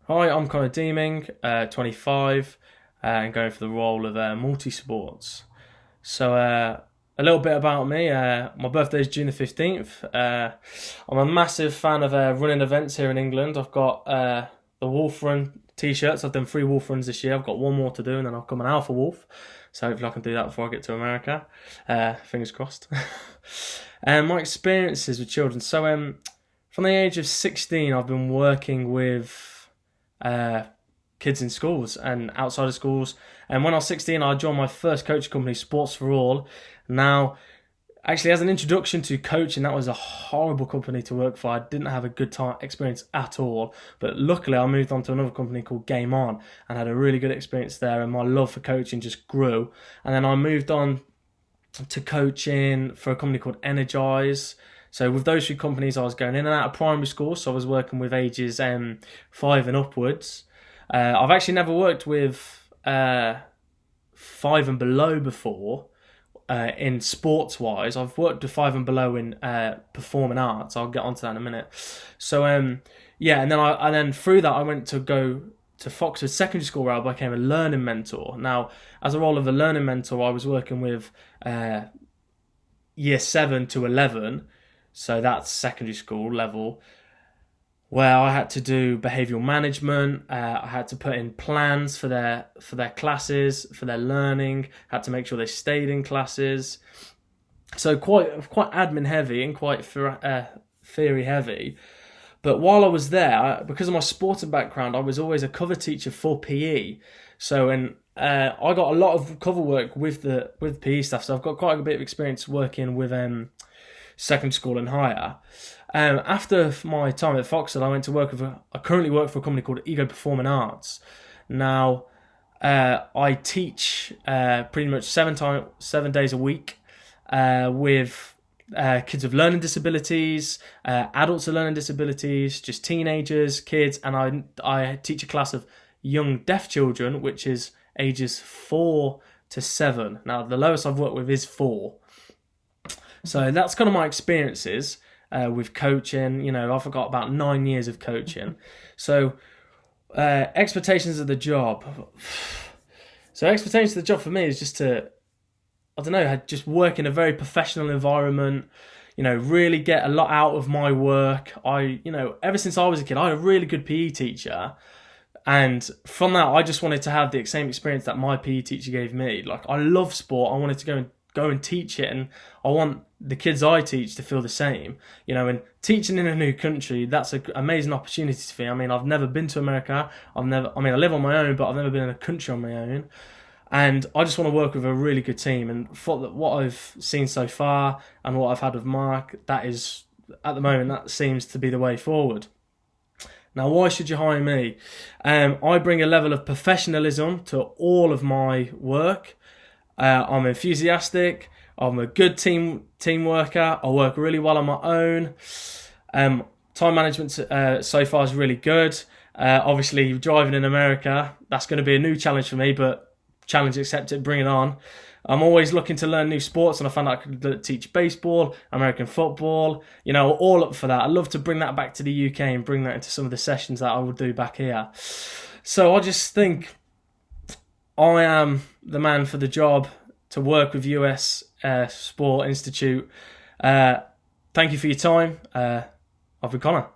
Hi, I'm Connor Deeming, 25, and going for the role of multi-sports. A little bit about me. My birthday is June the 15th. I'm a massive fan of running events here in England. I've got the Wolf Run t-shirts. I've done 3 Wolf Runs this year. I've got one more to do, and then I'll become an Alpha Wolf. So hopefully I can do that before I get to America. Fingers crossed. And my experiences with children. From the age of 16, I've been working with uh, kids in schools and outside of schools. And when I was 16, I joined my first coaching company, Sports for All. Now, actually, as an introduction to coaching, that was a horrible company to work for. I didn't have a good time experience at all. But luckily, I moved on to another company called Game On and had a really good experience there. And my love for coaching just grew. And then I moved on to coaching for a company called Energize. So with those 3 companies, I was going in and out of primary school. So I was working with ages 5 and upwards. I've actually never worked with 5 and below before in sports wise. I've worked with 5 and below in performing arts. I'll get onto that in a minute. Yeah, and then through that I went to go to Foxford Secondary School, where I became a learning mentor. Now, as a role of a learning mentor, I was working with year 7 to 11. So that's secondary school level, where I had to do behavioural management. I had to put in plans for their classes, for their learning. Had to make sure they stayed in classes. So quite admin heavy and quite theory heavy. But while I was there, because of my sporting background, I was always a cover teacher for PE. I got a lot of cover work with PE staff. So I've got quite a bit of experience working with secondary school and higher. After my time at Foxford, I currently work for a company called Ego Performing Arts. Now, I teach pretty much 7 days a week with kids with learning disabilities, adults with learning disabilities, just teenagers, kids, and I teach a class of young deaf children, which is ages 4 to 7. Now, the lowest I've worked with is 4. So that's kind of my experiences with coaching. You know, I've got about 9 years of coaching. So expectations of the job. So expectations of the job for me is just to, I don't know, just work in a very professional environment. You know, really get a lot out of my work. Ever since I was a kid, I had a really good PE teacher. And from that, I just wanted to have the same experience that my PE teacher gave me. Like, I love sport. I wanted to go and teach it, and I want the kids I teach to feel the same. And teaching in a new country, that's an amazing opportunity for me. I mean, I've never been to America. I live on my own, but I've never been in a country on my own. And I just want to work with a really good team. And for what I've seen so far and what I've had with Mark, that is, at the moment, that seems to be the way forward. Now, why should you hire me? I bring a level of professionalism to all of my work. I'm enthusiastic. I'm a good team worker. I work really well on my own. Time management so far is really good. Obviously, driving in America, that's going to be a new challenge for me, but challenge accepted, bring it on. I'm always looking to learn new sports, and I found out I could teach baseball, American football, all up for that. I'd love to bring that back to the UK and bring that into some of the sessions that I would do back here. So I just think I am the man for the job to work with US Sport Institute. Thank you for your time. I've been Connor.